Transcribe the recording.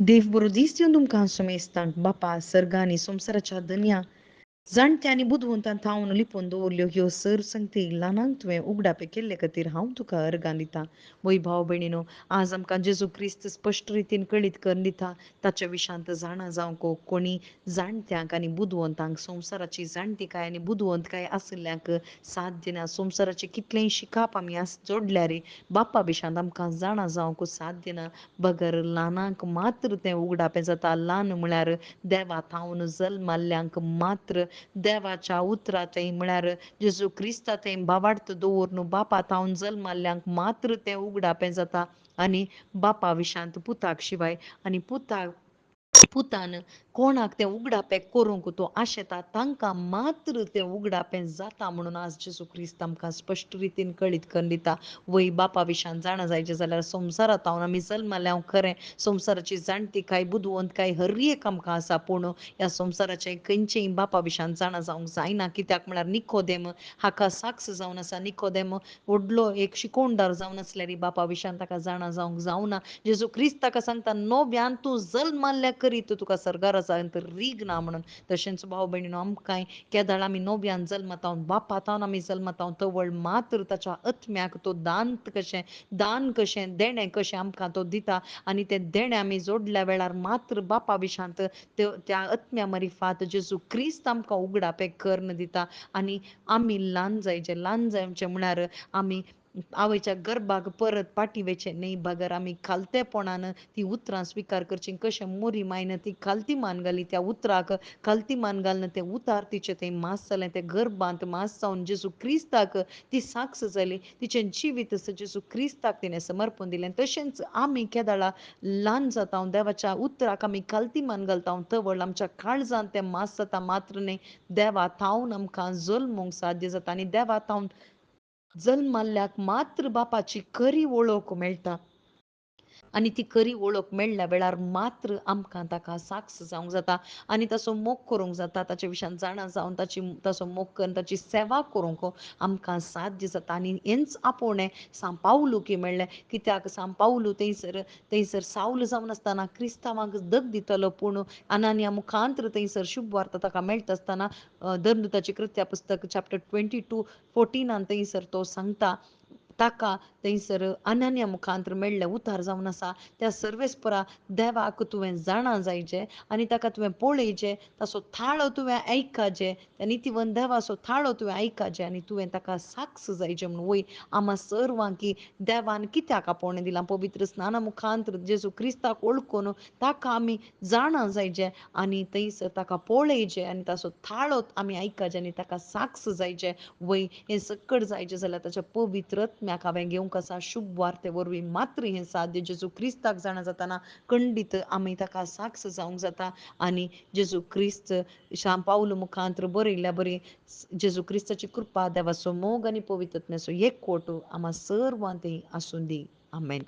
देव बरो दीस दिवन तुमकां सुमेस्तांक बापा सर्गांनी संवसाराच्या दनया जाणटे आनी बुदवंतान थावन लिपोवन दवरल्यो ह्यो सर संगती ल्हानांक तुवें उगडापे केल्ले खातीर हांव तुका अर्गां दितां. वय भाव भयणीनो, आज आमकां जेजू क्रिस्त स्पश्ट रितीन कळीत करून दिता ताच्या विशांत जाणा जावंक कोणी जाणट्यांक आनी बुदवंतांक संवसाराची जाणटेकाय आनी बुदवंतकाय आशिल्ल्यांक साथ दिना. संवसाराचे कितलेय शिकाप आमी जोडल्या रे बाप्पा विशांत आमकां जाणा जावंक साथ दिना. बगर ल्हानांक मात्र तें उगडापें जाता. ल्हान म्हळ्यार देवा थावन जल्माल्ल्यांक मात्र देवाच्या उतरांतय म्हळ्यार जेजू क्रिस्तांतय भावार्थ दवरून बापा थावन जल्माल्ल्यांक मात्र तें उगडापें जाता. आनी बापा विशांत पुताक शिवाय आनी पुतान कोणाक तें उगडापें करूंक तो आशेता तांकां मात्र तें उगडापें जाता म्हणून आज जेजू क्रिस्त आमकां स्पश्ट रितीन कळीत करून दिता. वय बापा विशांत जाणा जायचें जाल्यार संवसारांत हांव आमी जल्माल्ल्या खरें संवसाराची जाणटीकाय बुदवंतकाय हर एक आमकां आसा, पूण ह्या संवसाराचें खंयचेय बापा विशांत जाणा जावंक जायना. कित्याक म्हळ्यार निकोदेम हाका साक्ष जावन आसा. निकोदेम व्हडलो एक शिकोवणदार जावन आसल्यार बापा विशांत ताका जाणा जावंक जावना. जेजू क्रिस्त ताका सांगता नव्यान तूं जल्माल्ल्या करीत तुका सरगार आसा रीग ना म्हणून. तशेंच भाव भयणीनो, आमकांय केदाळ आमी नव्यान जल्मात बापा थावन आमी जल्मात तवळ मात्र ताच्या आत्म्याक तो दान कशें देणें कशें आमकां तो दिता. आनी तें देणें आमी जोडल्या वेळार मात्र बापा विशांत त्या आत्म्या मरिफात जेजू क्रिस्त आमकां उगडापें करून दिता. आनी आमी ल्हान जावचें म्हळ्यार आमी आवयच्या गर्भाक परत पाठीवेचे न्ही. बगर आमी खालतेपणान ती उतरां स्विकार करची. कशें मोरी मायन ती खालती मान घाली त्या उतराक, खालती मान घालून तें उतार तिचें तें मास जालें. तें गर्भांत मास जावन जेजू क्रिस्ताक ती साक्ष जाली. तिचें जिवीत जेजू क्रिस्ताक तिणें समर्पण दिलें. तशेंच आमी केदाळा ल्हान जाता देवाच्या उतराक आमी खालती मान घालता तवळ आमच्या काळजांत तें मास जाता मात्र न्ही. देवा थावन आमकां जल्मूंक साध्य जाता आनी देवा थावन जल्माल्ल्याक मात्र बापाची खरी वळख मेळटा. आनी ती खरी वळख मेळ्ळ्या वेळार मात्र आमकां ताका साक्ष जावंक जाता आनी ताचो मोग करूंक जाता. ताचे विशयान जाणा जावन ताचो मोग करून ताची सेवा करूंक आमकां साध्य जाता. आनी हेंच आपोवणें सांपावलुकी मेळ्ळें. कित्याक सांपावलू थंयसर सावल जावन आसतना क्रिस्तांवांक दग दितलो, पूण अनानिया मुखांत्र थंयसर शुभ वार्ता ताका मेळटा आसतना धर्मदूताची कृत्या पुस्तक चॅप्टर 22:14 थंयसर तो सांगता ताका थंयसर अनन्या मुखांत्र मेळ्ळें उतार जावन आसा. त्या सर्वेस्परा देवाक तुवें जाणा जायचें आनी ताका तुवें पळयचें, ताचो थाळो तुवें आयकाचें, त्या नितीवंत देवाचो थाळो तुवें आयकाचें आनी तुवें ताका साक्ष जायचें म्हणून. वय आम्हा सर्वांकी देवान कित्याक आपोवणें दिलां? पवित्र स्नाना मुखांत्र जेजू क्रिस्ताक वळखून ताका आमी जाणा जायचें आनी थंयसर ताका पळयचें आनी ताचो थाळो आमी आयकाचें आनी ताका साक्ष जायचें. वय हें सकट जायचें जाल्यार ताच्या पवित्र आत्म्याक हांवें घेवंक आसा. शुभ वार्ते वरवीं मात्र हें साध्य. जेजू क्रिस्ताक जाणा जातना खंडीत आमी ताका साक्ष जावंक जाता आनी जेजू क्रिस्त पावल मुखांत्र बरयल्ल्या बरी जेजू क्रिस्ताची कृपा, देवाचो मोग आनी पवित्र आत्म्याचो एकवट आम्हा सर्वांतय आसूं दी. आमेन.